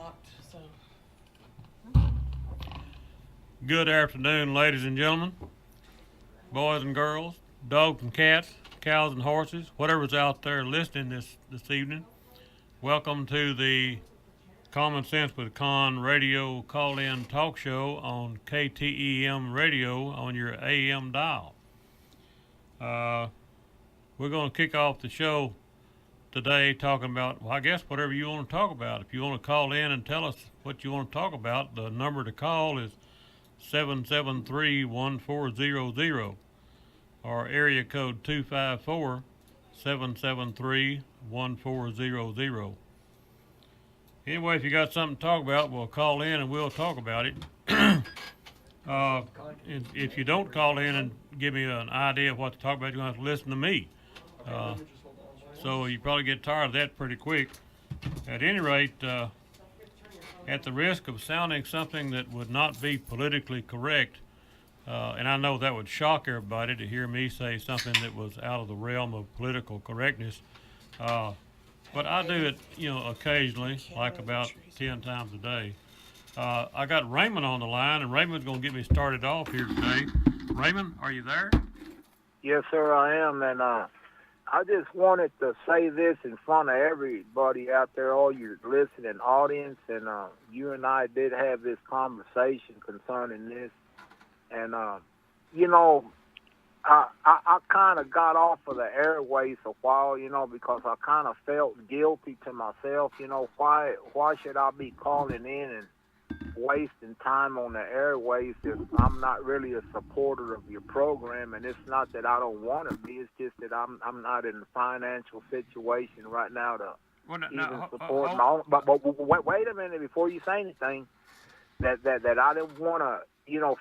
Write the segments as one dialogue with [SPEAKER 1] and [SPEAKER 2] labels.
[SPEAKER 1] locked, so.
[SPEAKER 2] Good afternoon, ladies and gentlemen, boys and girls, dogs and cats, cows and horses, whatever's out there listening this evening. Welcome to the Common Sense with Conn Radio Call-In Talk Show on KTEM Radio on your AM dial. We're going to kick off the show today talking about, well, I guess whatever you want to talk about. If you want to call in and tell us what you want to talk about, the number to call is 773-1400 or area code 254-773-1400. Anyway, if you got something to talk about, we'll call in and we'll talk about it. If you don't call in and give me an idea of what to talk about, you're going to have to listen to me. So you probably get tired of that pretty quick. At any rate, at the risk of sounding something that would not be politically correct, and I know that would shock everybody to hear me say something that was out of the realm of political correctness, but I do it, occasionally, like about 10 times a day. I got Raymond on the line, and Raymond's going to get me started off here today. Raymond, are you there?
[SPEAKER 3] Yes, sir, I am, and I just wanted to say this in front of everybody out there, all your listening audience, and you and I did have this conversation concerning this, and I kind of got off of the airways a while, because I kind of felt guilty to myself, why should I be calling in and wasting time on the airways if I'm not really a supporter of your program? And it's not that I don't want to be, it's just that I'm not in a financial situation right now to support my own. But wait a minute before you say anything. That I didn't want to,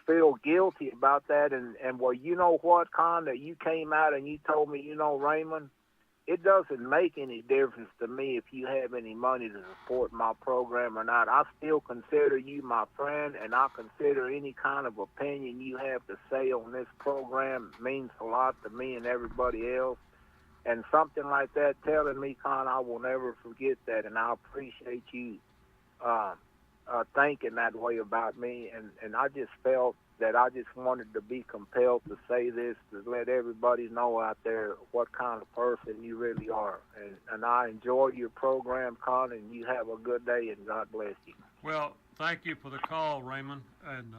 [SPEAKER 3] feel guilty about that. And well, you know what, Conn, that you came out and you told me, Raymond, it doesn't make any difference to me if you have any money to support my program or not. I still consider you my friend, and I consider any kind of opinion you have to say on this program means a lot to me and everybody else. And something like that telling me, Conn, I will never forget that, and I appreciate you thinking that way about me. And I just felt that I just wanted to be compelled to say this, to let everybody know out there what kind of person you really are. And I enjoy your program, Conn, and you have a good day, and God bless you.
[SPEAKER 2] Well, thank you for the call, Raymond. And,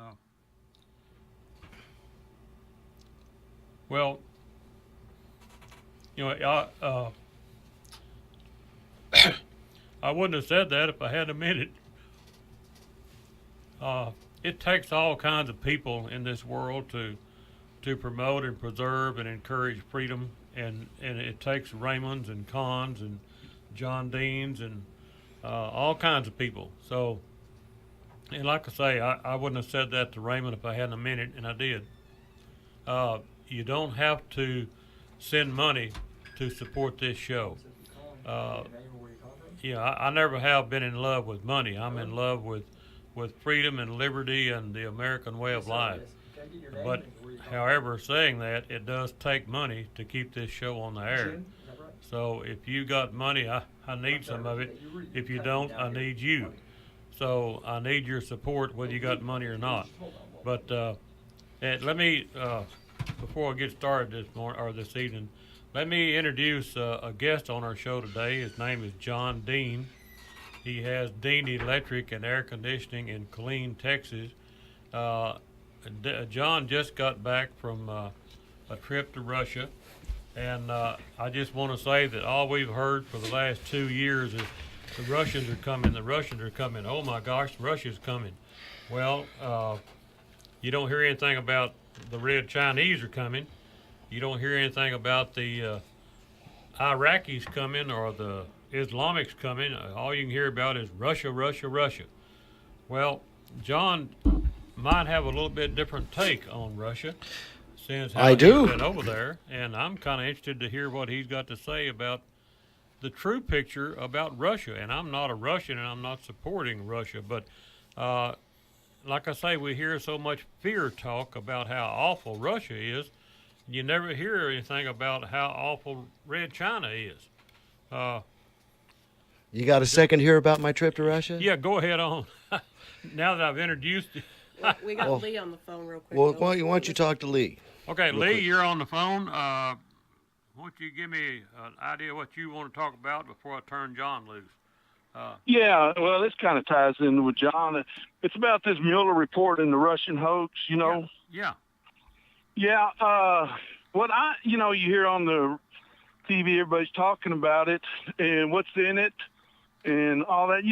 [SPEAKER 2] I wouldn't have said that if I had a minute. It takes all kinds of people in this world to promote and preserve and encourage freedom, and it takes Raymonds and Conns and John Deans and all kinds of people. So, and like I say, I wouldn't have said that to Raymond if I hadn't a minute, and I did. You don't have to send money to support this show. I never have been in love with money. I'm in love with freedom and liberty and the American way of life. But, however, saying that, it does take money to keep this show on the air. So if you got money, I need some of it. If you don't, I need you. So I need your support whether you got money or not. But let me, before I get started this evening, let me introduce a guest on our show today. His name is John Dean. He has Dean Electric and Air Conditioning in Killeen, Texas. John just got back from a trip to Russia, and I just want to say that all we've heard for the last 2 years is the Russians are coming, the Russians are coming. Oh my gosh, Russia's coming. Well, you don't hear anything about the Red Chinese are coming. You don't hear anything about the Iraqis coming or the Islamics coming. All you can hear about is Russia, Russia, Russia. Well, John might have a little bit different take on Russia since he's been over there, and I'm kind of interested to hear what he's got to say about the true picture about Russia. And I'm not a Russian, and I'm not supporting Russia, but like I say, we hear so much fear talk about how awful Russia is. You never hear anything about how awful Red China is.
[SPEAKER 1] You got a second here about my trip to Russia?
[SPEAKER 2] Yeah, go ahead on. Now that I've introduced you.
[SPEAKER 4] We got Lee on the phone real quick.
[SPEAKER 1] Well, why don't you talk to Lee?
[SPEAKER 2] Okay,
[SPEAKER 1] Real
[SPEAKER 2] Lee,
[SPEAKER 1] quick.
[SPEAKER 2] you're on the phone. Why don't you give me an idea what you want to talk about before I turn John loose?
[SPEAKER 5] Yeah, well, this kind of ties in with John. It's about this Mueller report and the Russian hoax, you know.
[SPEAKER 2] Yeah.
[SPEAKER 5] Yeah, you hear on the TV, everybody's talking about it and what's in it and all that,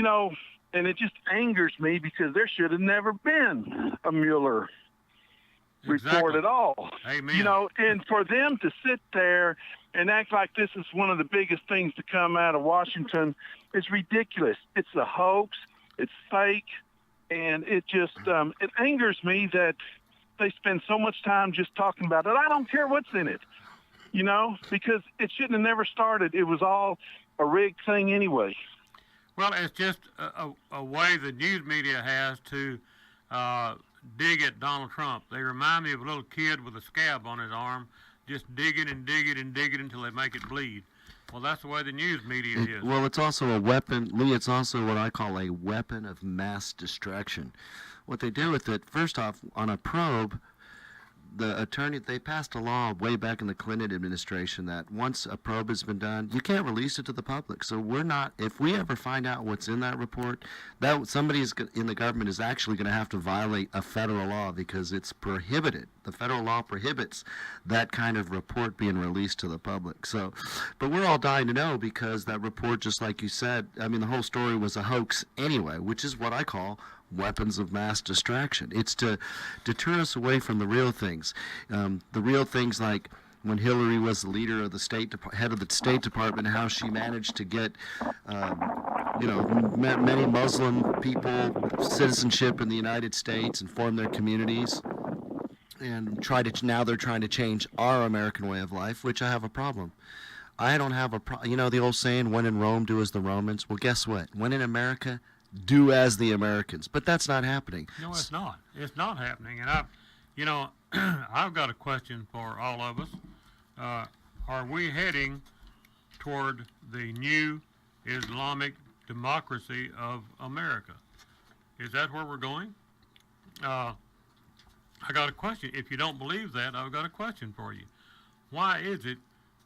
[SPEAKER 5] and it just angers me because there should have never been a Mueller report at all.
[SPEAKER 2] Amen.
[SPEAKER 5] And for them to sit there and act like this is one of the biggest things to come out of Washington is ridiculous. It's a hoax. It's fake. And it just, it angers me that they spend so much time just talking about it. I don't care what's in it, because it shouldn't have never started. It was all a rigged thing anyway.
[SPEAKER 2] Well, it's just a way the news media has to dig at Donald Trump. They remind me of a little kid with a scab on his arm, just digging and digging and digging until they make it bleed. Well, that's the way the news media is.
[SPEAKER 1] Well, it's also a weapon, Lee, it's also what I call a weapon of mass distraction. What they do with it, first off, on a probe, they passed a law way back in the Clinton administration that once a probe has been done, you can't release it to the public. So if we ever find out what's in that report, that somebody in the government is actually going to have to violate a federal law because it's prohibited. The federal law prohibits that kind of report being released to the public. So, but we're all dying to know because that report, just like you said, I mean, the whole story was a hoax anyway, which is what I call weapons of mass distraction. It's to deter us away from the real things. The real things like when Hillary was the leader of the head of the State Department, how she managed to get, many Muslim people citizenship in the United States and form their communities. And now they're trying to change our American way of life, which I have a problem. I don't have a problem. The old saying, when in Rome, do as the Romans. Well, guess what? When in America, do as the Americans. But that's not happening.
[SPEAKER 2] No, it's not. It's not happening. And I've got a question for all of us. Are we heading toward the new Islamic democracy of America? Is that where we're going? I got a question. If you don't believe that, I've got a question for you. Why is it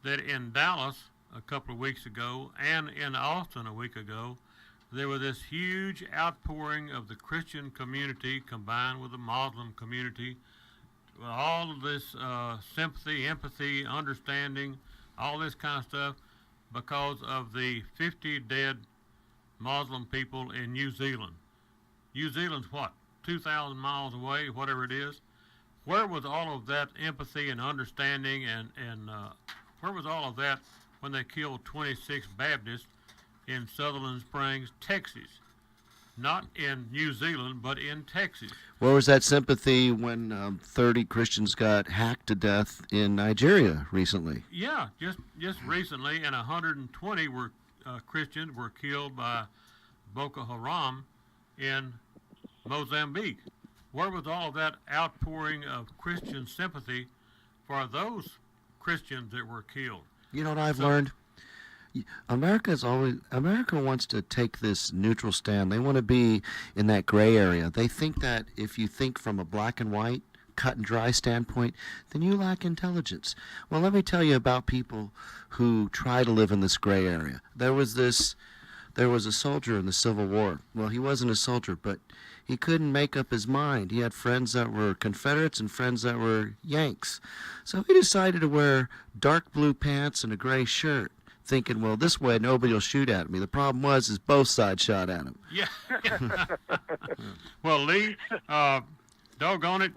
[SPEAKER 2] that in Dallas a couple of weeks ago and in Austin a week ago, there was this huge outpouring of the Christian community combined with the Muslim community, with all of this sympathy, empathy, understanding, all this kind of stuff, because of the 50 dead Muslim people in New Zealand. New Zealand's what, 2,000 miles away, whatever it is? Where was all of that empathy and understanding and where was all of that when they killed 26 Baptists in Sutherland Springs, Texas? Not in New Zealand, but in Texas.
[SPEAKER 1] Where was that sympathy when 30 Christians got hacked to death in Nigeria recently?
[SPEAKER 2] Yeah, just recently, and 120 Christians were killed by Boko Haram in Mozambique. Where was all of that outpouring of Christian sympathy for those Christians that were killed?
[SPEAKER 1] You know what I've learned? America wants to take this neutral stand. They want to be in that gray area. They think that if you think from a black and white, cut and dry standpoint, then you lack intelligence. Well, let me tell you about people who try to live in this gray area. There was a soldier in the Civil War. Well, he wasn't a soldier, but he couldn't make up his mind. He had friends that were Confederates and friends that were Yanks. So he decided to wear dark blue pants and a gray shirt, thinking, well, this way nobody will shoot at me. The problem is both sides shot at him.
[SPEAKER 2] Yeah. Well, Lee, doggone it,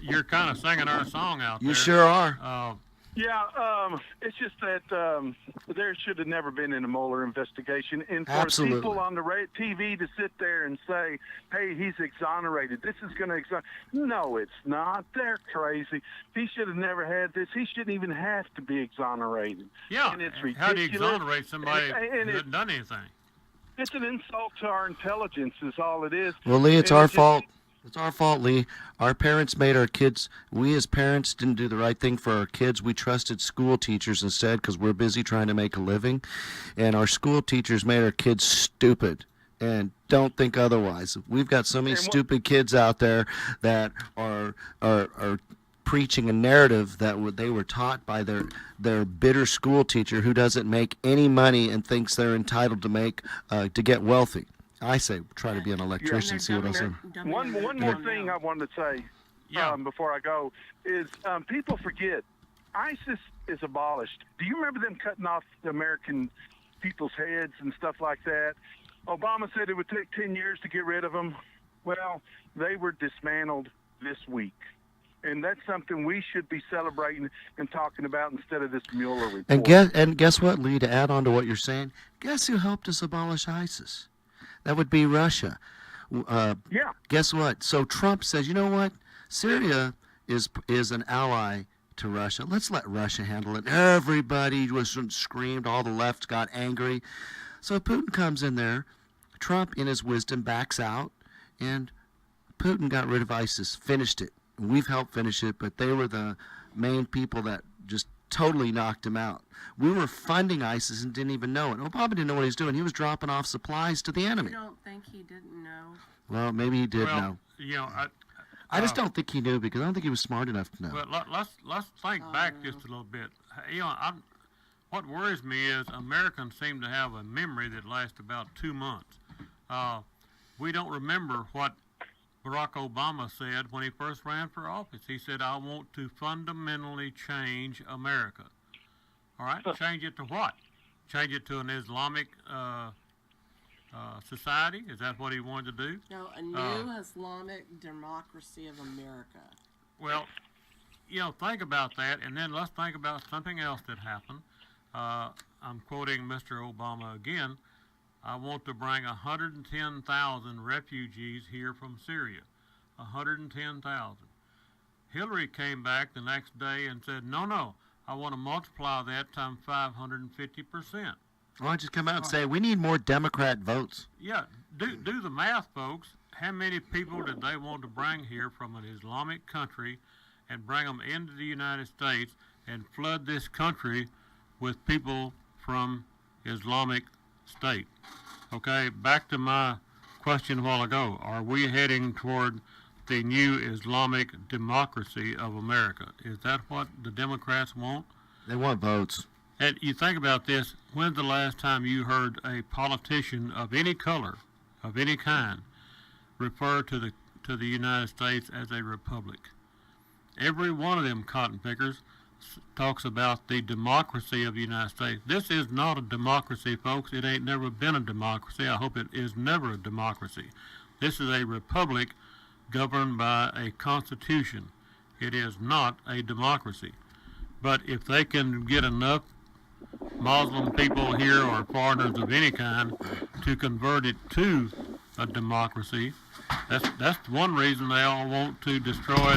[SPEAKER 2] you're kind of singing our song out there.
[SPEAKER 1] You sure are.
[SPEAKER 5] It's just that there should have never been a Mueller investigation. And for
[SPEAKER 1] Absolutely.
[SPEAKER 5] people on the TV to sit there and say, hey, he's exonerated, this is going to exonerate. No, it's not. They're crazy. He should have never had this. He shouldn't even have to be exonerated.
[SPEAKER 2] Yeah.
[SPEAKER 5] And it's ridiculous.
[SPEAKER 2] How do you exonerate somebody who hasn't done anything?
[SPEAKER 5] It's an insult to our intelligence is all it is.
[SPEAKER 1] Well, Lee, it's our fault. It's our fault, Lee. Our parents made our kids, we as parents didn't do the right thing for our kids. We trusted school teachers instead because we're busy trying to make a living. And our school teachers made our kids stupid. And don't think otherwise. We've got so many stupid kids out there that are preaching a narrative that they were taught by their bitter school teacher who doesn't make any money and thinks they're entitled to make to get wealthy. I say try to be an electrician. See what else.
[SPEAKER 5] One more thing I wanted to say before I go is people forget ISIS is abolished. Do you remember them cutting off the American people's heads and stuff like that? Obama said it would take 10 years to get rid of them. Well, they were dismantled this week. And that's something we should be celebrating and talking about instead of this Mueller report.
[SPEAKER 1] And guess what, Lee, to add on to what you're saying, guess who helped us abolish ISIS? That would be Russia.
[SPEAKER 5] Yeah.
[SPEAKER 1] Guess what? So Trump says, you know what? Syria is an ally to Russia. Let's let Russia handle it. Everybody was screamed. All the left got angry. So Putin comes in there. Trump, in his wisdom, backs out. And Putin got rid of ISIS, finished it. We've helped finish it, but they were the main people that just totally knocked him out. We were funding ISIS and didn't even know it. Obama didn't know what he was doing. He was dropping off supplies to the enemy.
[SPEAKER 4] I don't think he didn't know.
[SPEAKER 1] Well, maybe he did know.
[SPEAKER 2] You know,
[SPEAKER 1] I just don't think he knew because I don't think he was smart enough to know.
[SPEAKER 2] But let's think back just a little bit. You know, what worries me is Americans seem to have a memory that lasts about 2 months. We don't remember what Barack Obama said when he first ran for office. He said, I want to fundamentally change America. All right, change it to what? Change it to an Islamic society? Is that what he wanted to do?
[SPEAKER 4] No, a new Islamic democracy of America.
[SPEAKER 2] Well, you know, think about that, and then let's think about something else that happened. I'm quoting Mr. Obama again. I want to bring 110,000 refugees here from Syria. 110,000. Hillary came back the next day and said, no, I want to multiply that times 550%.
[SPEAKER 1] Why don't you come out and say, we need more Democrat votes?
[SPEAKER 2] Yeah, do the math, folks. How many people did they want to bring here from an Islamic country and bring them into the United States and flood this country with people from Islamic State? Okay, back to my question a while ago. Are we heading toward the new Islamic democracy of America? Is that what the Democrats want?
[SPEAKER 1] They want votes.
[SPEAKER 2] And you think about this, when's the last time you heard a politician of any color, of any kind, refer to the United States as a republic? Every one of them cotton pickers talks about the democracy of the United States. This is not a democracy, folks. It ain't never been a democracy. I hope it is never a democracy. This is a republic governed by a constitution. It is not a democracy. But if they can get enough Muslim people here or foreigners of any kind to convert it to a democracy, that's one reason they all want to destroy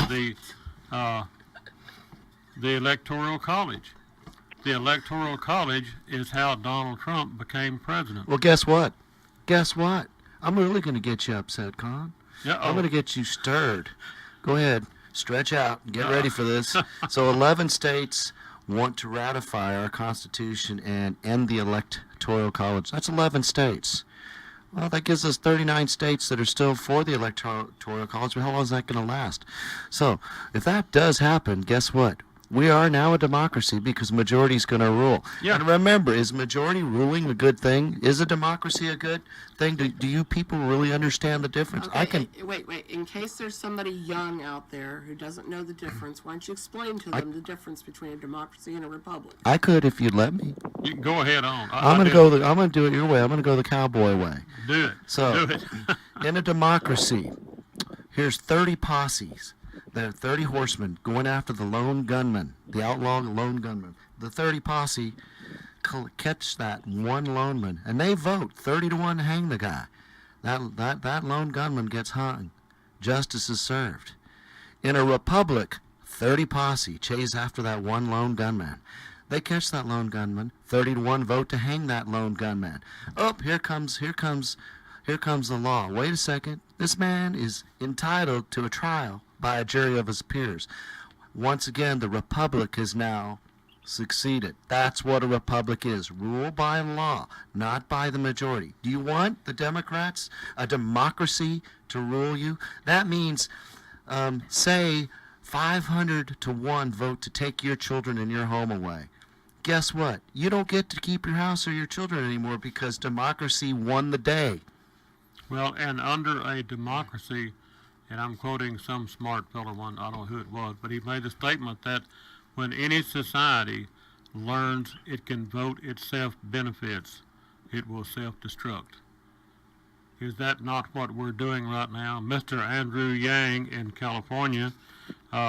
[SPEAKER 2] the Electoral College. The Electoral College is how Donald Trump became president.
[SPEAKER 1] Well, guess what? I'm really going to get you upset, Conn.
[SPEAKER 2] Uh-oh.
[SPEAKER 1] I'm going to get you stirred. Go ahead. Stretch out. Get ready for this. So 11 states want to ratify our Constitution and end the Electoral College. That's 11 states. Well, that gives us 39 states that are still for the Electoral College, but how long is that going to last? So if that does happen, guess what? We are now a democracy because majority is going to rule.
[SPEAKER 2] Yeah.
[SPEAKER 1] And remember, is majority ruling a good thing? Is a democracy a good thing? Do you people really understand the difference?
[SPEAKER 4] Okay, wait. In case there's somebody young out there who doesn't know the difference, why don't you explain to them the difference between a democracy and a republic?
[SPEAKER 1] I could if you'd let me.
[SPEAKER 2] You can go ahead on.
[SPEAKER 1] I'm going to do it your way. I'm going to go the cowboy way.
[SPEAKER 2] Do it.
[SPEAKER 1] So,
[SPEAKER 2] do it.
[SPEAKER 1] In a democracy, here's 30 posses. There are 30 horsemen going after the lone gunman, the outlaw lone gunman. The 30 posse catch that one lone man, and they vote 30-1 to hang the guy. That lone gunman gets hung. Justice is served. In a republic, 30 posse chase after that one lone gunman. They catch that lone gunman, 30-1 vote to hang that lone gunman. Oh, here comes the law. Wait a second. This man is entitled to a trial by a jury of his peers. Once again, the republic has now succeeded. That's what a republic is. Rule by law, not by the majority. Do you want the Democrats, a democracy, to rule you? That means, say, 500 to 1 vote to take your children and your home away. Guess what? You don't get to keep your house or your children anymore because democracy won the day.
[SPEAKER 2] Well, and under a democracy, and I'm quoting some smart fellow one, I don't know who it was, but he made the statement that when any society learns it can vote itself benefits, it will self-destruct. Is that not what we're doing right now? Mr. Andrew Yang in California,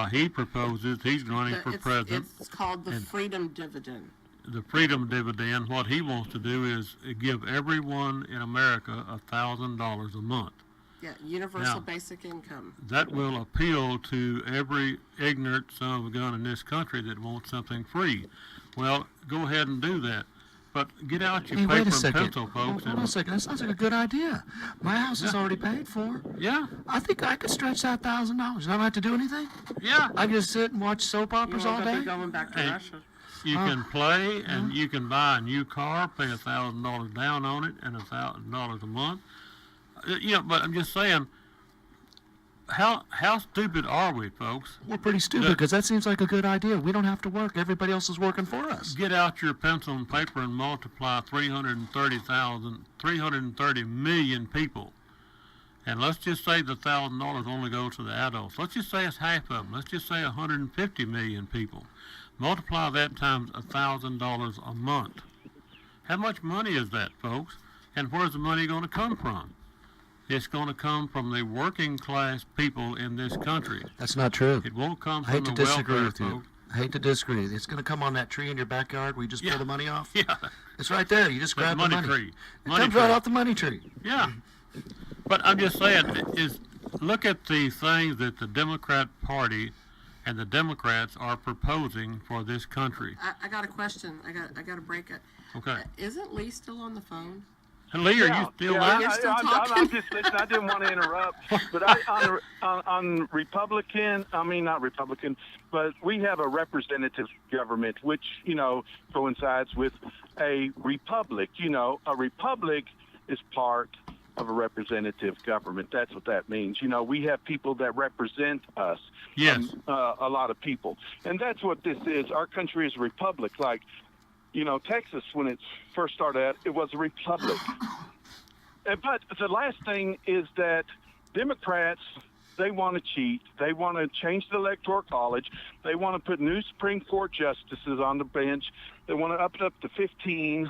[SPEAKER 2] he proposes, he's running for president.
[SPEAKER 4] It's called the freedom dividend.
[SPEAKER 2] The freedom dividend, what he wants to do is give everyone in America $1,000 a month.
[SPEAKER 4] Yeah, universal
[SPEAKER 2] Now,
[SPEAKER 4] basic income.
[SPEAKER 2] That will appeal to every ignorant son of a gun in this country that wants something free. Well, go ahead and do that. But get out your
[SPEAKER 1] Hey, wait
[SPEAKER 2] paper
[SPEAKER 1] a
[SPEAKER 2] and
[SPEAKER 1] second.
[SPEAKER 2] pencil, folks.
[SPEAKER 1] Hold on a second. That sounds like a good idea. My house is already paid for.
[SPEAKER 2] Yeah,
[SPEAKER 1] I think I could stretch that $1,000. I don't have to do anything.
[SPEAKER 2] yeah.
[SPEAKER 1] I can just sit and watch soap operas all day.
[SPEAKER 4] Going back to
[SPEAKER 2] Hey,
[SPEAKER 4] Russia.
[SPEAKER 2] You can play, and you can buy a new car, pay $1,000 down on it, and $1,000 a month. Yeah, but I'm just saying, how stupid are we, folks?
[SPEAKER 1] We're pretty stupid because that seems like a good idea. We don't have to work. Everybody else is working for us.
[SPEAKER 2] Get out your pencil and paper and multiply 330 million people. And let's just say the $1,000 only goes to the adults. Let's just say it's half of them. Let's just say 150 million people. Multiply that times $1,000 a month. How much money is that, folks? And where's the money going to come from? It's going to come from the working class people in this country.
[SPEAKER 1] That's not true.
[SPEAKER 2] It won't come
[SPEAKER 1] I
[SPEAKER 2] from
[SPEAKER 1] hate to
[SPEAKER 2] the
[SPEAKER 1] disagree
[SPEAKER 2] welfare
[SPEAKER 1] with you.
[SPEAKER 2] folks.
[SPEAKER 1] I hate to disagree. It's going to come on that tree in your backyard where you just
[SPEAKER 2] Yeah.
[SPEAKER 1] pull the money off.
[SPEAKER 2] Yeah,
[SPEAKER 1] It's right there. You just grab the
[SPEAKER 2] money
[SPEAKER 1] money.
[SPEAKER 2] tree.
[SPEAKER 1] It
[SPEAKER 2] Money
[SPEAKER 1] comes
[SPEAKER 2] tree.
[SPEAKER 1] right off the money tree.
[SPEAKER 2] Yeah. But I'm just saying, look at the things that the Democrat Party and the Democrats are proposing for this country.
[SPEAKER 4] I got a question. I got to break it.
[SPEAKER 2] Okay.
[SPEAKER 4] Isn't Lee still on the phone?
[SPEAKER 2] Lee, are you still there?
[SPEAKER 4] You're still
[SPEAKER 5] I'm
[SPEAKER 4] talking?
[SPEAKER 5] just listening. I didn't want to interrupt, but on Republican, I mean not Republican, but we have a representative government, which coincides with a republic. A republic is part of a representative government. That's what that means. We have people that represent us.
[SPEAKER 2] Yes.
[SPEAKER 5] A lot of people, and that's what this is. Our country is a republic. Like, Texas, when it first started out, it was a republic. But the last thing is that Democrats, they want to cheat. They want to change the Electoral College. They want to put new Supreme Court justices on the bench. They want to up it up to 15.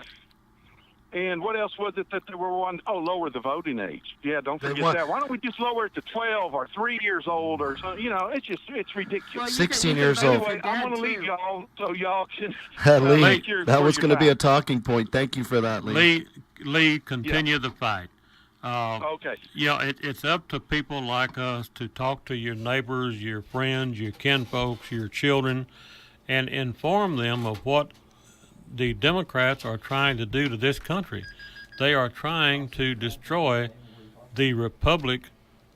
[SPEAKER 5] And what else was it that they were wanting? Oh, lower the voting age. Yeah, don't forget that. Why don't we just lower it to 12 or 3 years old or something? It's ridiculous.
[SPEAKER 4] Well,
[SPEAKER 1] 16 years old.
[SPEAKER 5] Anyway, I'm going to leave y'all so y'all can
[SPEAKER 1] Lee,
[SPEAKER 5] make your
[SPEAKER 1] that was
[SPEAKER 5] your
[SPEAKER 1] going to be a
[SPEAKER 5] back.
[SPEAKER 1] talking point. Thank you for that, Lee.
[SPEAKER 2] Lee, continue the fight.
[SPEAKER 5] Okay.
[SPEAKER 2] It's up to people like us to talk to your neighbors, your friends, your kinfolks, your children, and inform them of what the Democrats are trying to do to this country. They are trying to destroy the Republic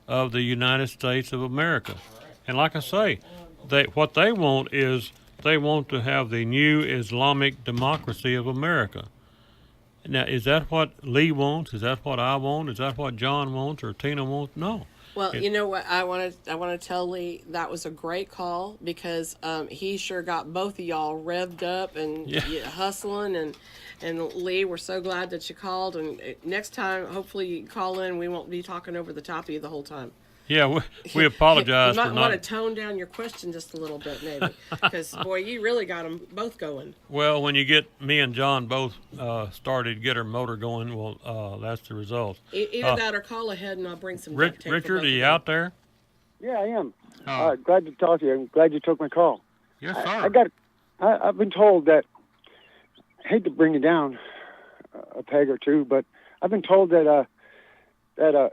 [SPEAKER 2] of the United States of America. And like I say, what they want is they want to have the new Islamic democracy of America. Now, is that what Lee wants? Is that what I want? Is that what John wants or Tina wants? No.
[SPEAKER 4] Well, you know what? I want to tell Lee that was a great call because he sure got both of y'all revved up and hustling. And Lee, we're so glad that you called. And next time, hopefully you call in. We won't be talking over the top of you the whole time.
[SPEAKER 2] Yeah, we apologize
[SPEAKER 4] you
[SPEAKER 2] for
[SPEAKER 4] might
[SPEAKER 2] not.
[SPEAKER 4] want to tone down your question just a little bit, maybe, because boy, you really got them both going.
[SPEAKER 2] Well, when you get me and John both started, get our motor going, well, that's the result.
[SPEAKER 4] Either that or call ahead and I'll bring some duct tape for
[SPEAKER 2] Richard,
[SPEAKER 4] both
[SPEAKER 2] are
[SPEAKER 4] of
[SPEAKER 2] you out there?
[SPEAKER 6] Yeah, I am.
[SPEAKER 2] Oh.
[SPEAKER 6] Glad to talk to you. I'm glad you took my call.
[SPEAKER 2] Yes, sir.
[SPEAKER 6] I've been told that, I hate to bring you down a peg or two, but I've been told that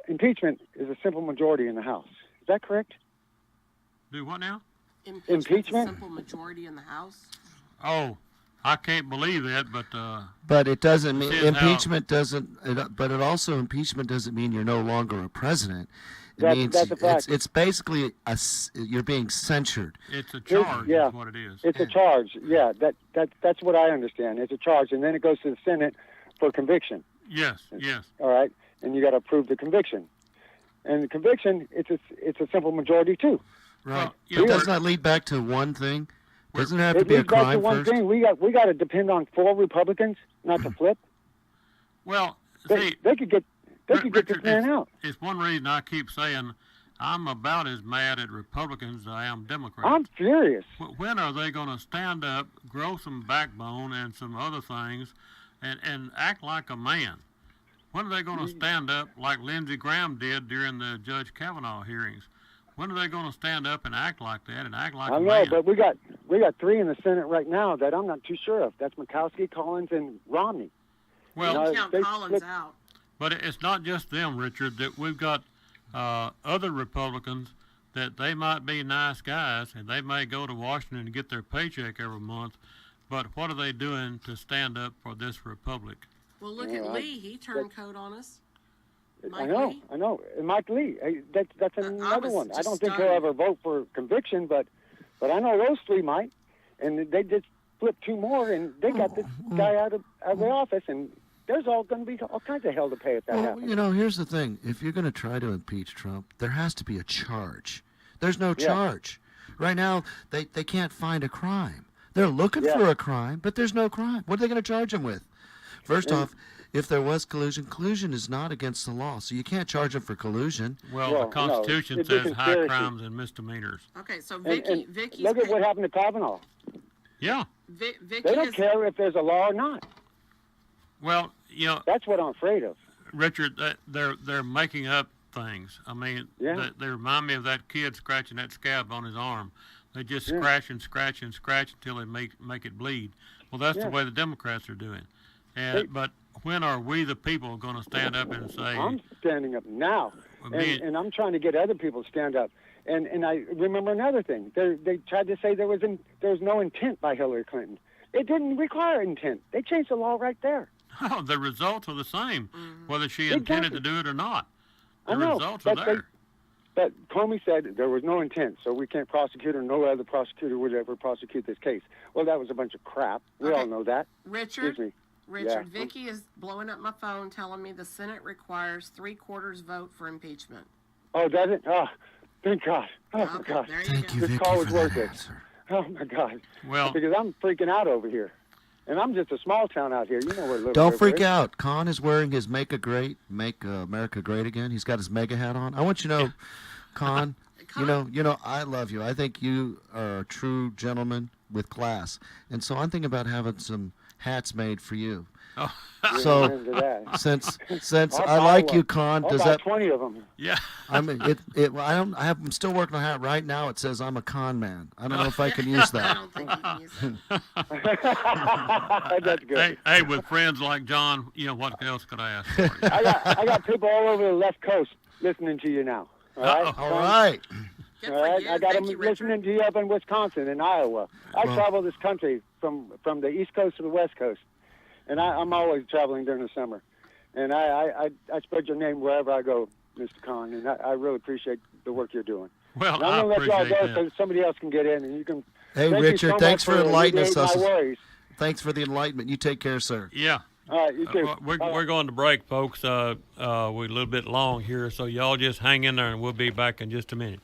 [SPEAKER 6] impeachment is a simple majority in the House. Is that correct?
[SPEAKER 2] Do what now?
[SPEAKER 6] Impeachment?
[SPEAKER 4] A simple majority in the House.
[SPEAKER 2] Oh, I can't believe that, but
[SPEAKER 1] But it doesn't mean
[SPEAKER 2] Seeing how-
[SPEAKER 1] impeachment doesn't. But it also impeachment doesn't mean you're no longer a president. It means
[SPEAKER 6] that's a fact.
[SPEAKER 1] it's basically you're being censured.
[SPEAKER 2] It's a charge,
[SPEAKER 6] yeah.
[SPEAKER 2] is what it is.
[SPEAKER 6] It's a charge. Yeah, that's what I understand. It's a charge, and then it goes to the Senate for conviction.
[SPEAKER 2] Yes.
[SPEAKER 6] All right, and you got to approve the conviction. And the conviction, it's a simple majority too.
[SPEAKER 1] Right.
[SPEAKER 2] Well,
[SPEAKER 1] Doesn't that lead back to one thing? Doesn't there have to be a
[SPEAKER 6] leads back to
[SPEAKER 1] crime
[SPEAKER 6] one
[SPEAKER 1] first?
[SPEAKER 6] thing. We got to depend on 4 Republicans not to flip.
[SPEAKER 2] Well,
[SPEAKER 6] They could get
[SPEAKER 2] Richard,
[SPEAKER 6] this man out.
[SPEAKER 2] It's one reason I keep saying I'm about as mad at Republicans as I am Democrats.
[SPEAKER 6] I'm furious.
[SPEAKER 2] When are they going to stand up, grow some backbone and some other things, and act like a man? When are they going to stand up like Lindsey Graham did during the Judge Kavanaugh hearings? When are they going to stand up and act like that and act like a man?
[SPEAKER 6] I know, but we got 3 in the Senate right now that I'm not too sure of. That's Murkowski, Collins, and Romney.
[SPEAKER 2] Well,
[SPEAKER 4] You count Collins out.
[SPEAKER 2] but it's not just them, Richard. That we've got other Republicans that they might be nice guys and they may go to Washington and get their paycheck every month, but what are they doing to stand up for this republic?
[SPEAKER 4] Well, look at Lee. He turned coat on us.
[SPEAKER 6] I know. And Mike Lee, that's another one. I don't think he'll ever vote for conviction, but I know those 3 might. And they just flipped 2 more, and they got this guy out of the office, and there's all going to be all kinds of hell to pay if that happens.
[SPEAKER 1] You know, here's the thing. If you're going to try to impeach Trump, there has to be a charge. There's no charge. Right now, they can't find a crime. They're looking for a crime, but there's no crime. What are they going to charge him with? First off, if there was collusion is not against the law, so you can't charge him for collusion.
[SPEAKER 2] Well, the Constitution says high crimes and misdemeanors.
[SPEAKER 4] Okay, so
[SPEAKER 6] And
[SPEAKER 4] Vicky's
[SPEAKER 6] look at what happened to Kavanaugh.
[SPEAKER 2] Yeah.
[SPEAKER 4] Vicky
[SPEAKER 6] They don't care if there's a law or not.
[SPEAKER 2] Well, you know,
[SPEAKER 6] That's what I'm afraid of.
[SPEAKER 2] Richard, they're making up things. I mean, they remind me of that kid scratching that scab on his arm. They just scratch and scratch and scratch until they make it bleed. Well, that's the way the Democrats are doing. But when are we, the people, going to stand up and say?
[SPEAKER 6] I'm standing up now, and I'm trying to get other people to stand up. And I remember another thing. They tried to say there was no intent by Hillary Clinton. It didn't require intent. They changed the law right there.
[SPEAKER 2] Oh, the results are the same, whether she intended to do it or not. The
[SPEAKER 6] I know,
[SPEAKER 2] results are there.
[SPEAKER 6] But Comey said there was no intent, so we can't prosecute, or no other prosecutor would ever prosecute this case. Well, that was a bunch of crap. We all know that.
[SPEAKER 4] Richard,
[SPEAKER 6] Excuse me.
[SPEAKER 4] Vicky is blowing up my phone telling me the Senate requires 3/4 vote for impeachment.
[SPEAKER 6] Oh, does it? Oh, thank God. Oh, my God.
[SPEAKER 4] There you
[SPEAKER 1] Thank
[SPEAKER 4] go.
[SPEAKER 1] you,
[SPEAKER 6] This
[SPEAKER 1] Vicky,
[SPEAKER 6] call
[SPEAKER 1] for
[SPEAKER 6] was
[SPEAKER 1] that
[SPEAKER 6] worth it.
[SPEAKER 1] answer.
[SPEAKER 6] Oh, my God.
[SPEAKER 2] Well,
[SPEAKER 6] Because I'm freaking out over here. And I'm just a small town out here. You know where Little
[SPEAKER 1] Don't
[SPEAKER 6] River
[SPEAKER 1] freak
[SPEAKER 6] is.
[SPEAKER 1] out. Conn is wearing his Make America Great Again. He's got his mega hat on. I want you to know, Conn, you know, I love you. I think you are a true gentleman with class. And so I'm thinking about having some hats made for you.
[SPEAKER 2] oh,
[SPEAKER 1] So
[SPEAKER 6] Into that.
[SPEAKER 1] since
[SPEAKER 6] I'll
[SPEAKER 1] I
[SPEAKER 6] buy
[SPEAKER 1] like
[SPEAKER 6] one.
[SPEAKER 1] you, Conn,
[SPEAKER 6] I'll
[SPEAKER 1] does
[SPEAKER 6] buy
[SPEAKER 1] that?
[SPEAKER 6] 20 of them.
[SPEAKER 2] yeah.
[SPEAKER 1] I mean, I'm still working on a hat right now. It says I'm a con man. I don't know if I can use
[SPEAKER 4] I
[SPEAKER 1] that.
[SPEAKER 4] don't think you can use it.
[SPEAKER 6] That's good.
[SPEAKER 2] Hey, with friends like John, you know, what else could I ask for you?
[SPEAKER 6] I got people all over the left coast listening to you now. All right.
[SPEAKER 1] All right.
[SPEAKER 4] Good
[SPEAKER 6] All
[SPEAKER 4] for
[SPEAKER 6] right.
[SPEAKER 4] you.
[SPEAKER 6] I got
[SPEAKER 4] Thank
[SPEAKER 6] them
[SPEAKER 4] you, Richard.
[SPEAKER 6] listening to you up in Wisconsin and Iowa. I
[SPEAKER 1] Well-
[SPEAKER 6] travel this country from the East Coast to the West Coast, and I'm always traveling during the summer. And I spread your name wherever I go, Mr. Conn, and I really appreciate the work you're doing.
[SPEAKER 2] Well,
[SPEAKER 6] And
[SPEAKER 2] I
[SPEAKER 6] I'm going to let y'all
[SPEAKER 2] appreciate
[SPEAKER 6] go
[SPEAKER 2] that.
[SPEAKER 6] so somebody else can get in, and you can.
[SPEAKER 1] Hey,
[SPEAKER 6] Thank you
[SPEAKER 1] Richard,
[SPEAKER 6] so
[SPEAKER 1] thanks
[SPEAKER 6] much
[SPEAKER 1] for enlightening
[SPEAKER 6] alleviating
[SPEAKER 1] us.
[SPEAKER 6] my worries.
[SPEAKER 1] Thanks for the enlightenment. You take care, sir.
[SPEAKER 2] Yeah.
[SPEAKER 6] All right, you too.
[SPEAKER 2] We're going to break, folks. We're a little bit long here, so y'all just hang in there, and we'll be back in just a minute.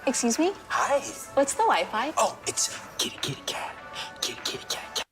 [SPEAKER 7] Excuse me?
[SPEAKER 8] Hi.
[SPEAKER 7] What's the Wi-Fi?
[SPEAKER 8] Oh, it's kitty cat. Kitty cat.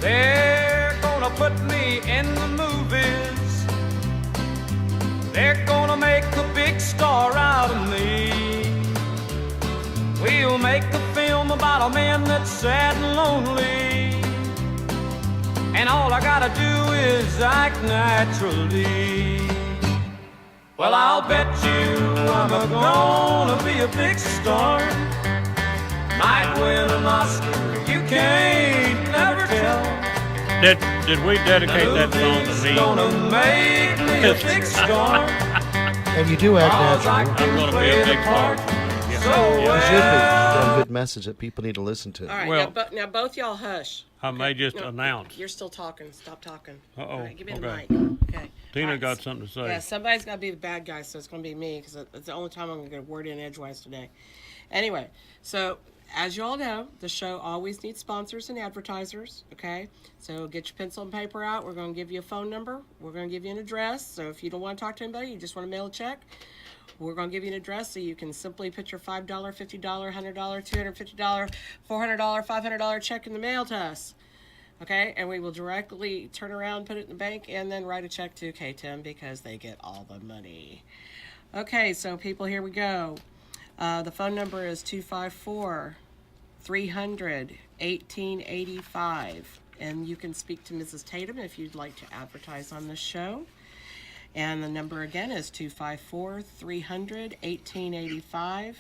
[SPEAKER 9] They're gonna put me in the movies. They're gonna make a big star out of me. We'll make a film about a man that's sad and lonely, and all I gotta do is act naturally. Well, I'll bet you I'm gonna be a big star. Might win an Oscar, you can't never tell.
[SPEAKER 2] Did we dedicate that song to me?
[SPEAKER 9] Gonna make me a big star.
[SPEAKER 1] And you do act natural.
[SPEAKER 2] I'm going to be a big star.
[SPEAKER 9] So
[SPEAKER 1] You should be. You got a good message that people need to listen to.
[SPEAKER 4] All right,
[SPEAKER 2] Well-
[SPEAKER 4] now both y'all hush.
[SPEAKER 2] I may just
[SPEAKER 4] No,
[SPEAKER 2] announce.
[SPEAKER 4] You're still talking. Stop talking.
[SPEAKER 2] Uh-oh,
[SPEAKER 4] All right, give me
[SPEAKER 2] okay.
[SPEAKER 4] the mic. Okay.
[SPEAKER 2] Tina
[SPEAKER 4] All right,
[SPEAKER 2] got something to say.
[SPEAKER 4] Yeah, somebody's got to be the bad guy, so it's going to be me because it's the only time I'm going to get a word in edgewise today. Anyway, so as you all know, the show always needs sponsors and advertisers, okay? So get your pencil and paper out. We're going to give you a phone number. We're going to give you an address. So if you don't want to talk to anybody, you just want to mail a check, we're going to give you an address so you can simply put your $5, $50, $100, $250, $400, $500 check in the mail to us. Okay, and we will directly turn around, put it in the bank, and then write a check to KTIM because they get all the money. Okay, so people, here we go. The phone number is 254-300-1885. And you can speak to Mrs. Tatum if you'd like to advertise on this show. And the number again is 254-300-1885.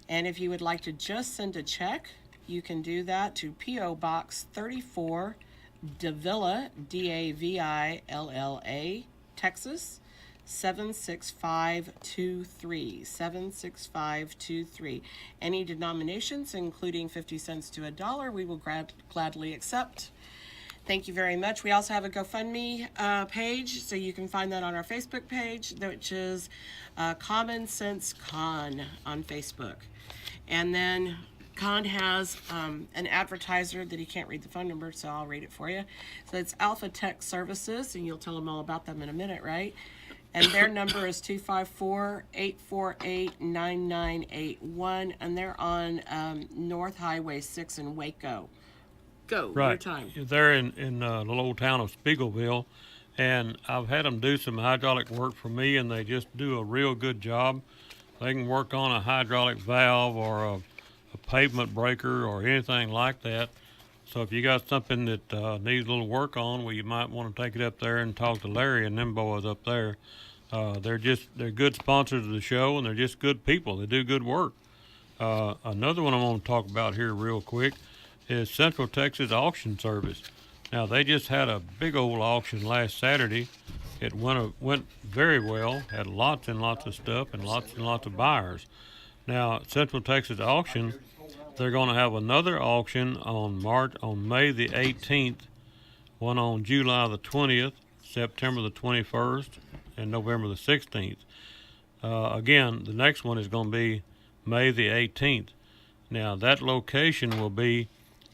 [SPEAKER 4] And if you would like to just send a check, you can do that to P.O. Box 34, Davilla, D-A-V-I-L-L-A, Texas, 76523, 76523. Any denominations, including 50 cents to $1, we will gladly accept. Thank you very much. We also have a GoFundMe page, so you can find that on our Facebook page, which is Common Sense Conn on Facebook. And then Conn has an advertiser that he can't read the phone number, so I'll read it for you. So it's Alpha Tech Services, and you'll tell them all about them in a minute, right? And their number is 254-848-9981, and they're on North Highway 6 in Waco. Go,
[SPEAKER 2] Right.
[SPEAKER 4] your time.
[SPEAKER 2] They're in the little town of Spiegelville, and I've had them do some hydraulic work for me, and they just do a real good job. They can work on a hydraulic valve or a pavement breaker or anything like that. So if you got something that needs a little work on, well, you might want to take it up there and talk to Larry and them boys up there. They're good sponsors of the show, and they're just good people. They do good work. Another one I want to talk about here real quick is Central Texas Auction Service. Now, they just had a big old auction last Saturday. It went very well, had lots and lots of stuff and lots of buyers. Now, Central Texas Auction, they're going to have another auction on May the 18th, one on July the 20th, September the 21st, and November the 16th. Again, the next one is going to be May the 18th. Now, that location will be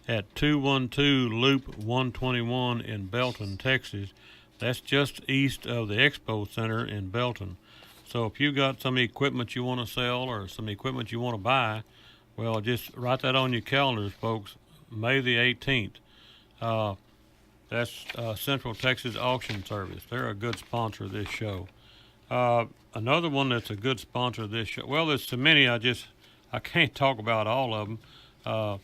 [SPEAKER 2] at 212 Loop 121 in Belton, Texas. That's just east of the Expo Center in Belton. So if you got some equipment you want to sell or some equipment you want to buy, well, just write that on your calendars, folks. May the 18th. That's Central Texas Auction Service. They're a good sponsor of this show. Another one that's a good sponsor of this show. Well, there's so many I can't talk about all of them.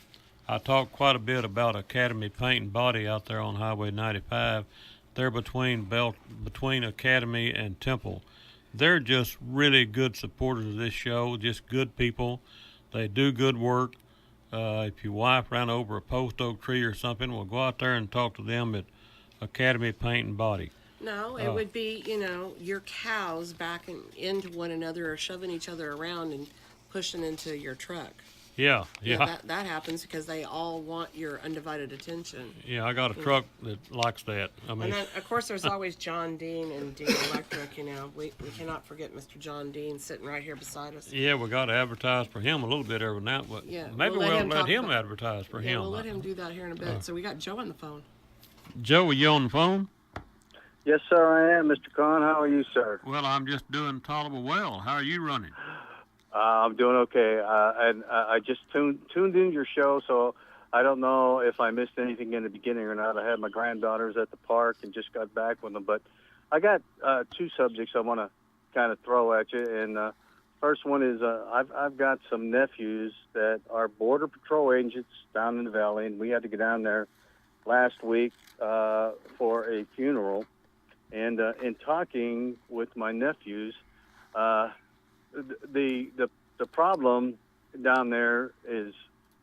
[SPEAKER 2] I talked quite a bit about Academy Paint and Body out there on Highway 95. They're between Academy and Temple. They're just really good supporters of this show, just good people. They do good work. If your wife ran over a post oak tree or something, well, go out there and talk to them at Academy Paint and Body.
[SPEAKER 4] No, it would be, your cows backing into one another or shoving each other around and pushing into your truck.
[SPEAKER 2] Yeah.
[SPEAKER 4] That happens because they all want your undivided attention.
[SPEAKER 2] Yeah, I got a truck that likes that. I mean,
[SPEAKER 4] and then, of course, there's always John Dean and Dean Electric. We cannot forget Mr. John Dean sitting right here beside us.
[SPEAKER 2] Yeah, we got to advertise for him a little bit every now and then.
[SPEAKER 4] Yeah,
[SPEAKER 2] maybe we'll let him advertise for him.
[SPEAKER 4] Yeah, we'll let him do that here in a bit. So we got Joe on the phone.
[SPEAKER 2] Joe, are you on the phone?
[SPEAKER 7] Yes, sir, I am, Mr. Conn. How are you, sir?
[SPEAKER 2] Well, I'm just doing tolerable well. How are you running?
[SPEAKER 7] I'm doing okay. And I just tuned in your show, so I don't know if I missed anything in the beginning or not. I had my granddaughters at the park and just got back with them. But I got two subjects I want to kind of throw at you. And first one is I've got some nephews that are Border Patrol agents down in the valley, and we had to go down there last week for a funeral. And in talking with my nephews, the problem down there is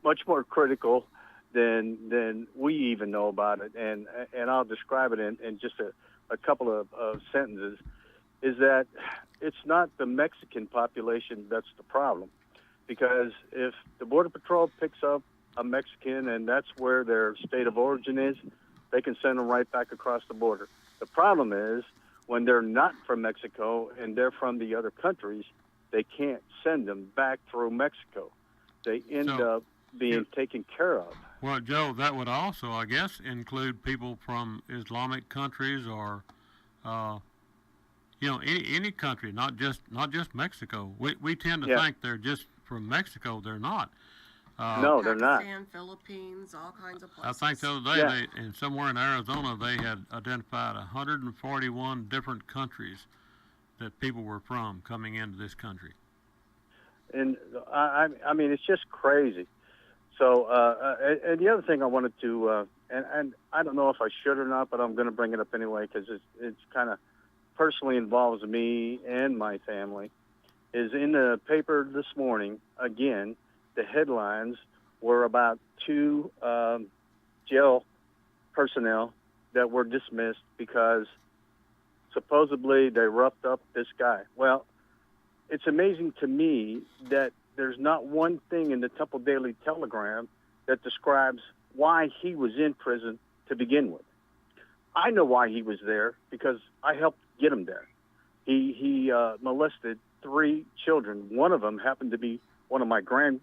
[SPEAKER 7] much more critical than we even know about it, and I'll describe it in just a couple of sentences. Is that it's not the Mexican population that's the problem, because if the Border Patrol picks up a Mexican and that's where their state of origin is, they can send them right back across the border. The problem is when they're not from Mexico and they're from the other countries, they can't send them back through Mexico. They end up being taken care of.
[SPEAKER 2] Well, Joe, that would also, I guess, include people from Islamic countries or, any country, not just Mexico. We tend to think they're just from Mexico. They're not.
[SPEAKER 7] No, they're not.
[SPEAKER 4] Pakistan, Philippines, all kinds of places.
[SPEAKER 2] I think the other day, and somewhere in Arizona, they had identified 141 different countries that people were from coming into this country.
[SPEAKER 7] And I mean, it's just crazy. So, and the other thing I wanted to, and I don't know if I should or not, but I'm going to bring it up anyway because it's kind of personally involves me and my family, is in the paper this morning, again, the headlines were about two jail personnel that were dismissed because supposedly they roughed up this guy. Well, it's amazing to me that there's not one thing in the Temple Daily Telegram that describes why he was in prison to begin with. I know why he was there because I helped get him there. He molested 3 children. One of them happened to be one of my grandchild.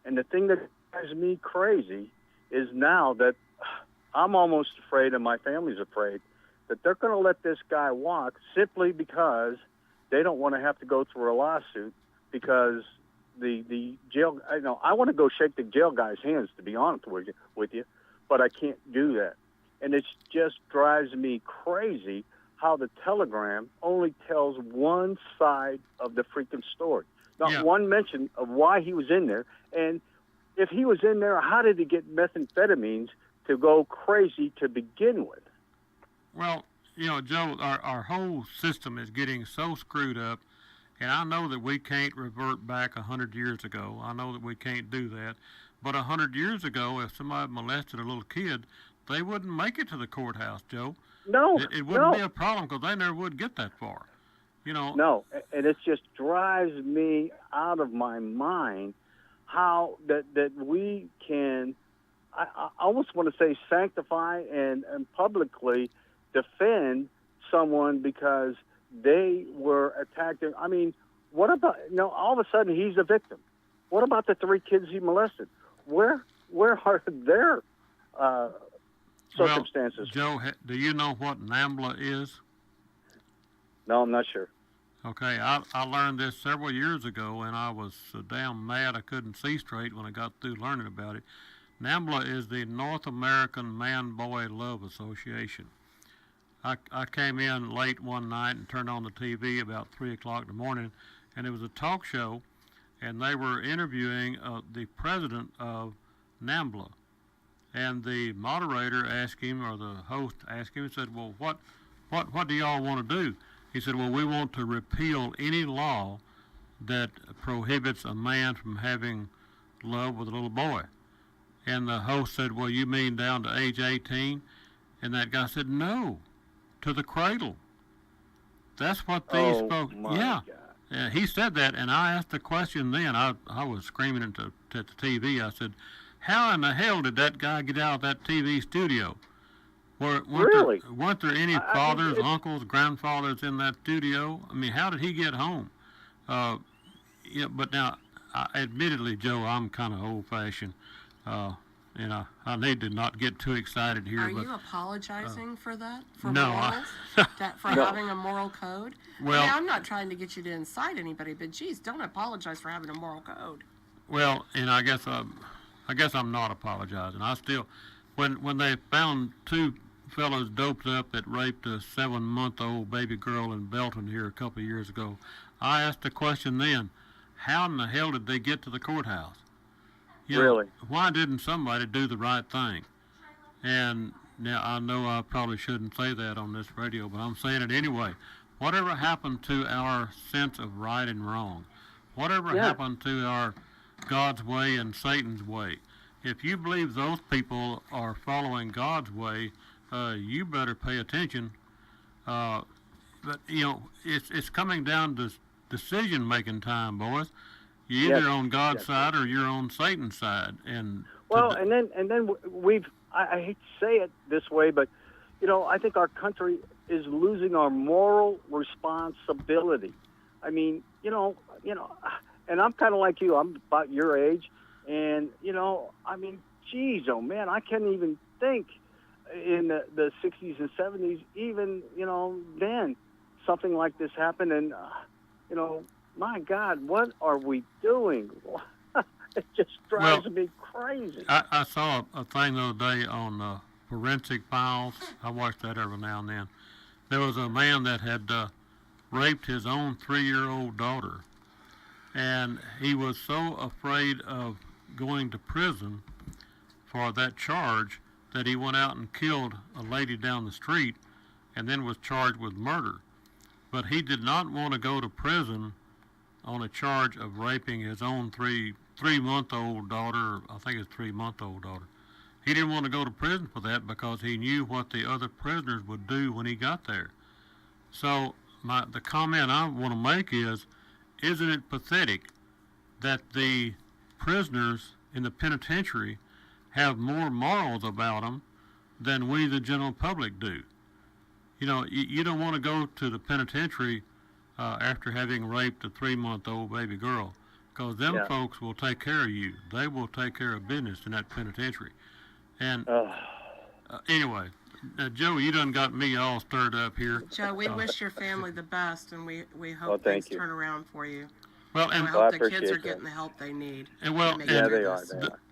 [SPEAKER 7] And the thing that drives me crazy is now that I'm almost afraid and my family's afraid that they're going to let this guy walk simply because they don't want to have to go through a lawsuit because the jail, I want to go shake the jail guy's hands, to be honest with you, but I can't do that. And it just drives me crazy how the Telegram only tells one side of the freaking story. Not one mention of why he was in there. And if he was in there, how did he get methamphetamines to go crazy to begin with?
[SPEAKER 2] Well, Joe, our whole system is getting so screwed up, and I know that we can't revert back 100 years ago. I know that we can't do that. But 100 years ago, if somebody molested a little kid, they wouldn't make it to the courthouse, Joe.
[SPEAKER 7] No,
[SPEAKER 2] it wouldn't be a problem because they never would get that far.
[SPEAKER 7] No, and it just drives me out of my mind how that we can, I almost want to say, sanctify and publicly defend someone because they were attacked. I mean, what about, all of a sudden he's a victim. What about the 3 kids he molested? Where are their circumstances?
[SPEAKER 2] Well, Joe, do you know what NAMBLA is?
[SPEAKER 7] No, I'm not sure.
[SPEAKER 2] Okay, I learned this several years ago, and I was so damn mad I couldn't see straight when I got through learning about it. NAMBLA is the North American Man-Boy Love Association. I came in late one night and turned on the TV about 3 o'clock in the morning, and it was a talk show, and they were interviewing the president of NAMBLA. And the moderator asked him, or the host asked him, and said, well, what do y'all want to do? He said, well, we want to repeal any law that prohibits a man from having love with a little boy. And the host said, well, you mean down to age 18? And that guy said, no, to the cradle. That's what these folks,
[SPEAKER 7] God.
[SPEAKER 2] Yeah, he said that, and I asked the question then. I was screaming at the TV. I said, how in the hell did that guy get out of that TV studio? Weren't there any fathers, uncles, grandfathers in that studio? I mean, how did he get home? But now, admittedly, Joe, I'm kind of old-fashioned. I need to not get too excited here.
[SPEAKER 4] Are you apologizing for that? For
[SPEAKER 2] no.
[SPEAKER 4] morals? For having a moral code?
[SPEAKER 2] Well,
[SPEAKER 4] I'm not trying to get you to incite anybody, but geez, don't apologize for having a moral code.
[SPEAKER 2] Well, and I guess I'm not apologizing. I still, when they found 2 fellows doped up that raped a 7-month-old baby girl in Belton here a couple of years ago, I asked the question then, how in the hell did they get to the courthouse?
[SPEAKER 7] Really?
[SPEAKER 2] Why didn't somebody do the right thing? And now I know I probably shouldn't say that on this radio, but I'm saying it anyway. Whatever happened to our sense of right and wrong? Whatever happened to our God's way and Satan's way? If you believe those people are following God's way, you better pay attention. But it's coming down to decision-making time, boys. You're either on God's side or you're on Satan's side. And
[SPEAKER 7] then I hate to say it this way, but I think our country is losing our moral responsibility. I mean, and I'm kind of like you. I'm about your age, and I mean, geez, oh man, I can't even think in the 60s and 70s, even then, something like this happened, and my God, what are we doing? It just drives me crazy.
[SPEAKER 2] I saw a thing the other day on Forensic Files. I watch that every now and then. There was a man that had raped his own 3-year-old daughter, and he was so afraid of going to prison for that charge that he went out and killed a lady down the street and then was charged with murder. But he did not want to go to prison on a charge of raping his own three-month-old daughter. I think it's 3-month-old daughter. He didn't want to go to prison for that because he knew what the other prisoners would do when he got there. So the comment I want to make is, isn't it pathetic that the prisoners in the penitentiary have more morals about them than we, the general public, do? You don't want to go to the penitentiary after having raped a 3-month-old baby girl, because them folks will take care of you. They will take care of business in that penitentiary. And anyway, Joe, you done got me all stirred up here.
[SPEAKER 4] Joe, we wish your family the best, and we hope things turn around for you.
[SPEAKER 2] Well, and
[SPEAKER 4] I hope the kids are getting the help they need.
[SPEAKER 2] And well,
[SPEAKER 7] they are.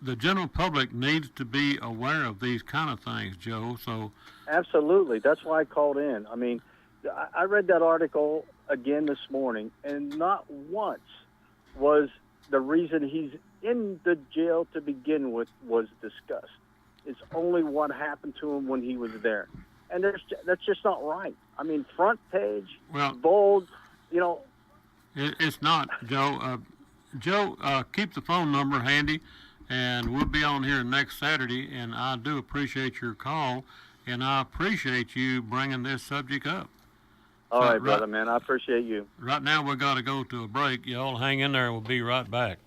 [SPEAKER 2] The general public needs to be aware of these kind of things, Joe. So
[SPEAKER 7] absolutely, that's why I called in. I mean, I read that article again this morning, and not once was the reason he's in the jail to begin with was discussed. It's only what happened to him when he was there. And that's just not right. I mean, front page, bold, you know.
[SPEAKER 2] It's not, Joe. Joe, keep the phone number handy, and we'll be on here next Saturday, and I do appreciate your call, and I appreciate you bringing this subject up.
[SPEAKER 7] All right, brother, man. I appreciate you.
[SPEAKER 2] Right now, we've got to go to a break. Y'all hang in there. We'll be right back.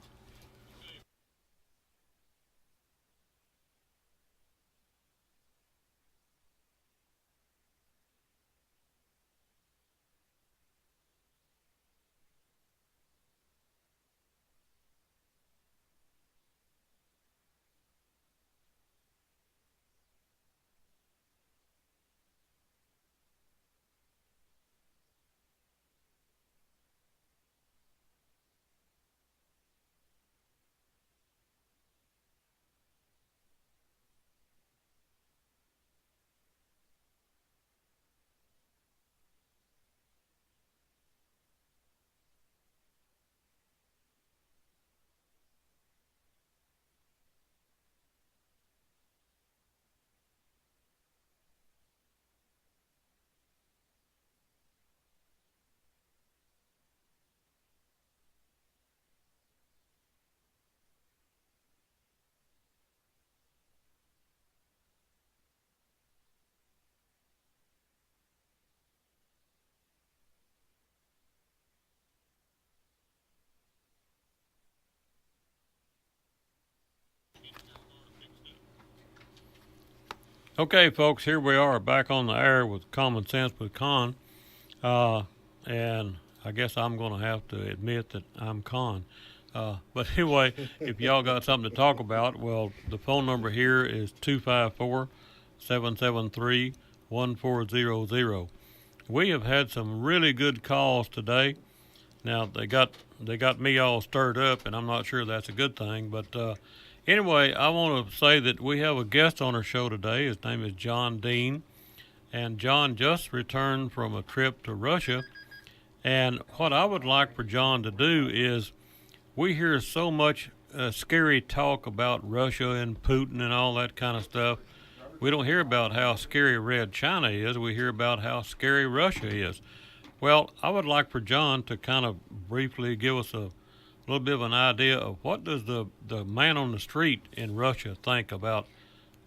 [SPEAKER 2] Okay, folks, here we are back on the air with Common Sense with Conn. And I guess I'm going to have to admit that I'm Conn. But anyway, if y'all got something to talk about, well, the phone number here is 254-773-1400. We have had some really good calls today. Now, they got me all stirred up, and I'm not sure that's a good thing, but anyway, I want to say that we have a guest on our show today. His name is John Dean, and John just returned from a trip to Russia. And what I would like for John to do is, we hear so much scary talk about Russia and Putin and all that kind of stuff. We don't hear about how scary Red China is. We hear about how scary Russia is. Well, I would like for John to kind of briefly give us a little bit of an idea of what does the man on the street in Russia think about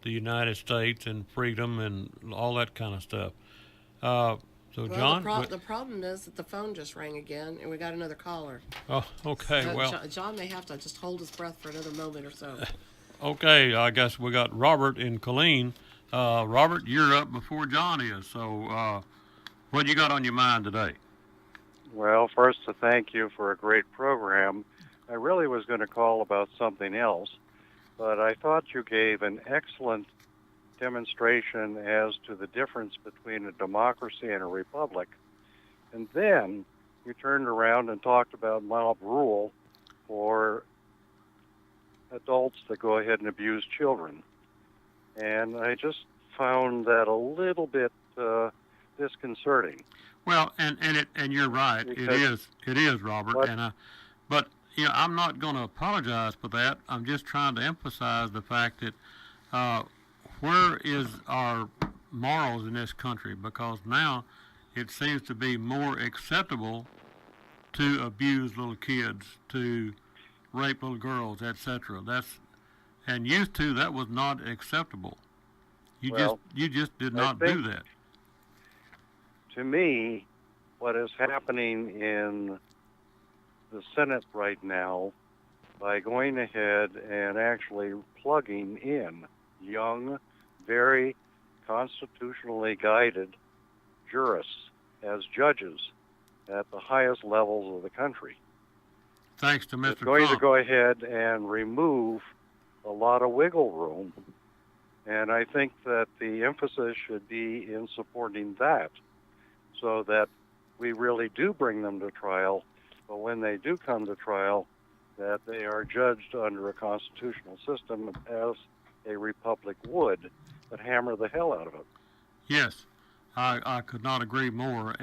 [SPEAKER 2] the United States and freedom and all that kind of stuff. So, John?
[SPEAKER 4] The problem is that the phone just rang again, and we got another caller.
[SPEAKER 2] Oh, okay.
[SPEAKER 4] So
[SPEAKER 2] well,
[SPEAKER 4] John may have to just hold his breath for another moment or so.
[SPEAKER 2] Okay, I guess we got Robert in Killeen. Robert, you're up before John is. So, what you got on your mind today?
[SPEAKER 10] Well, first to thank you for a great program. I really was going to call about something else, but I thought you gave an excellent demonstration as to the difference between a democracy and a republic. And then you turned around and talked about mob rule for adults that go ahead and abuse children. And I just found that a little bit disconcerting.
[SPEAKER 2] Well, and you're right. It is, Robert. But you know, I'm not going to apologize for that. I'm just trying to emphasize the fact that where is our morals in this country? Because now it seems to be more acceptable to abuse little kids, to rape little girls, etc. And used to that was not acceptable. You just did not do that.
[SPEAKER 10] To me, what is happening in the Senate right now, by going ahead and actually plugging in young, very constitutionally guided jurists as judges at the highest levels of the country.
[SPEAKER 2] Thanks to Mr.
[SPEAKER 10] It's going
[SPEAKER 2] Trump.
[SPEAKER 10] to go ahead and remove a lot of wiggle room, and I think that the emphasis should be in supporting that, so that we really do bring them to trial, but when they do come to trial, that they are judged under a constitutional system as a republic would, but hammer the hell out of it.
[SPEAKER 2] Yes, I could not agree more.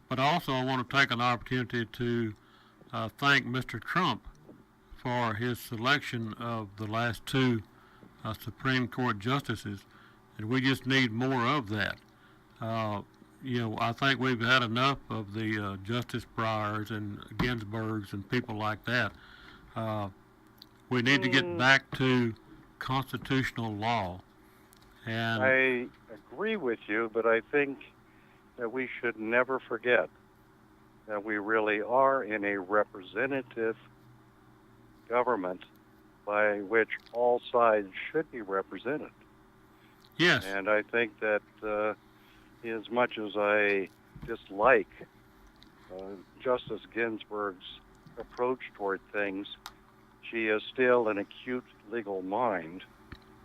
[SPEAKER 2] But also I want to take an opportunity to thank Mr. Trump for his selection of the last two Supreme Court justices, and we just need more of that. I think we've had enough of the Justice Breyers and Ginsburgs and people like that. We need to get back to constitutional law. And
[SPEAKER 10] I agree with you, but I think that we should never forget that we really are in a representative government by which all sides should be represented.
[SPEAKER 2] yes,
[SPEAKER 10] And I think that as much as I dislike Justice Ginsburg's approach toward things, she is still an acute legal mind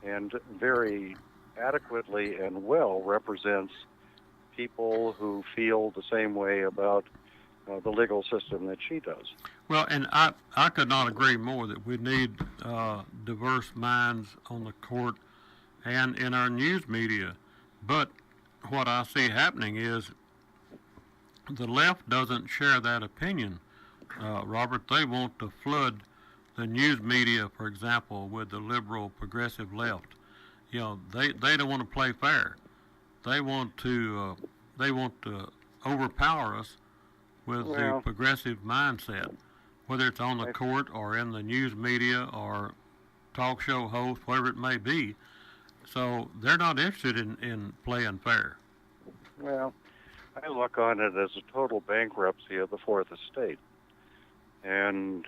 [SPEAKER 10] and very adequately and well represents people who feel the same way about the legal system that she does.
[SPEAKER 2] well, and I could not agree more that we need diverse minds on the court and in our news media. But what I see happening is the left doesn't share that opinion. Robert, they want to flood the news media, for example, with the liberal progressive left. They don't want to play fair. They want to overpower us with the progressive mindset, whether it's on the court or in the news media or talk show host, whatever it may be. So they're not interested in playing fair.
[SPEAKER 10] Well, I look on it as a total bankruptcy of the Fourth Estate. And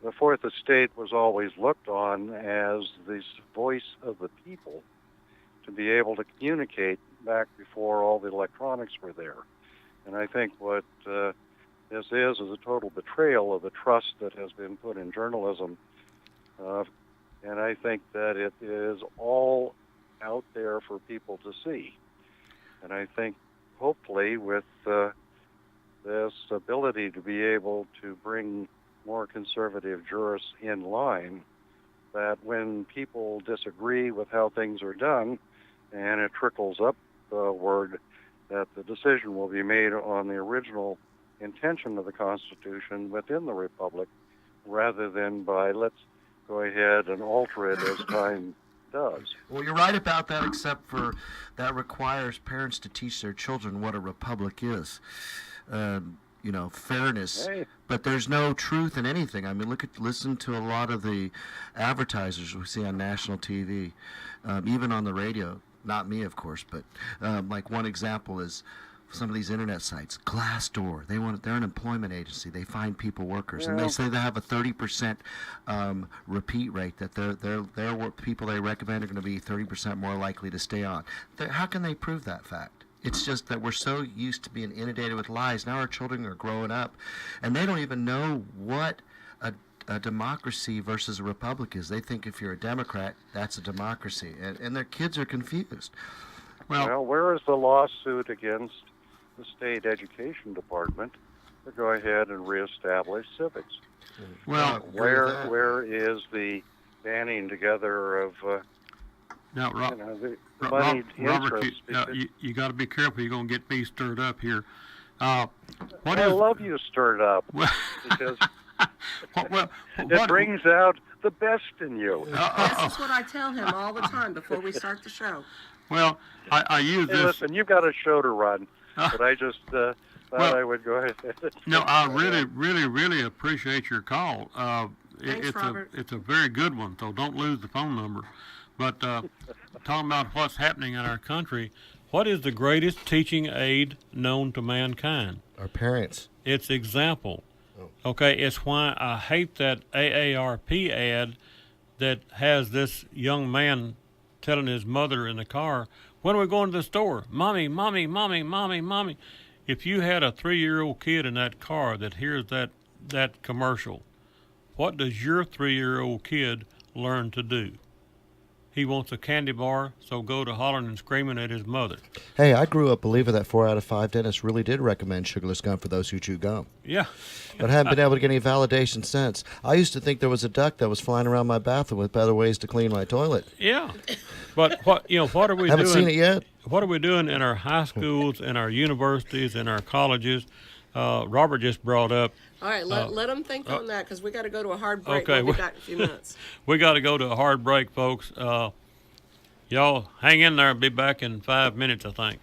[SPEAKER 10] the Fourth Estate was always looked on as the voice of the people to be able to communicate back before all the electronics were there. And I think what this is a total betrayal of the trust that has been put in journalism. And I think that it is all out there for people to see. And I think hopefully with this ability to be able to bring more conservative jurists in line, that when people disagree with how things are done and it trickles upward, that the decision will be made on the original intention of the Constitution within the Republic rather than by let's go ahead and alter it as time does.
[SPEAKER 1] Well, you're right about that, except for that requires parents to teach their children what a republic is. Fairness.
[SPEAKER 10] Hey.
[SPEAKER 1] But there's no truth in anything. I mean, listen to a lot of the advertisers we see on national TV, even on the radio. Not me, of course, but like one example is some of these internet sites. Glassdoor. They're an employment agency. They find people workers, and they say they have a 30% repeat rate. That their people they recommend are going to be 30% more likely to stay on. How can they prove that fact? It's just that we're so used to being inundated with lies. Now our children are growing up, and they don't even know what a democracy versus a republic is. They think if you're a Democrat, that's a democracy, and their kids are confused.
[SPEAKER 10] Well, where is the lawsuit against the state education department to go ahead and reestablish civics?
[SPEAKER 2] Well,
[SPEAKER 10] where is the banding together of
[SPEAKER 2] now,
[SPEAKER 10] the moneyed
[SPEAKER 2] Robert,
[SPEAKER 10] interests?
[SPEAKER 2] you got to be careful. You're going to get me stirred up here.
[SPEAKER 10] I love you stirred up because it brings out the best in you.
[SPEAKER 4] This is what I tell him all the time before we start the show.
[SPEAKER 2] Well, I use this.
[SPEAKER 10] Listen, you've got a show to run, but I just thought I would go ahead.
[SPEAKER 2] No, I really, really, really appreciate your call.
[SPEAKER 4] Thanks, Robert.
[SPEAKER 2] It's a very good one, so don't lose the phone number. But talking about what's happening in our country, what is the greatest teaching aid known to mankind?
[SPEAKER 1] Our parents.
[SPEAKER 2] It's example. Okay, it's why I hate that AARP ad that has this young man telling his mother in the car, when are we going to the store? Mommy, mommy, mommy, mommy, mommy. If you had a 3-year-old kid in that car that hears that commercial, what does your 3-year-old kid learn to do? He wants a candy bar, so go to hollering and screaming at his mother.
[SPEAKER 11] Hey, I grew up believing that 4 out of 5 dentists really did recommend sugarless gum for those who chew gum.
[SPEAKER 2] Yeah.
[SPEAKER 11] But I haven't been able to get any validation since. I used to think there was a duck that was flying around my bathroom with better ways to clean my toilet.
[SPEAKER 2] Yeah. But what are we doing?
[SPEAKER 11] Haven't seen it yet.
[SPEAKER 2] What are we doing in our high schools, in our universities, in our colleges Robert just brought up.
[SPEAKER 4] All right, let them think on that because we got to go to a hard break.
[SPEAKER 2] Okay,
[SPEAKER 4] We'll be back in a few minutes.
[SPEAKER 2] We got to go to a hard break, folks. Y'all hang in there. I'll be back in 5 minutes, I think.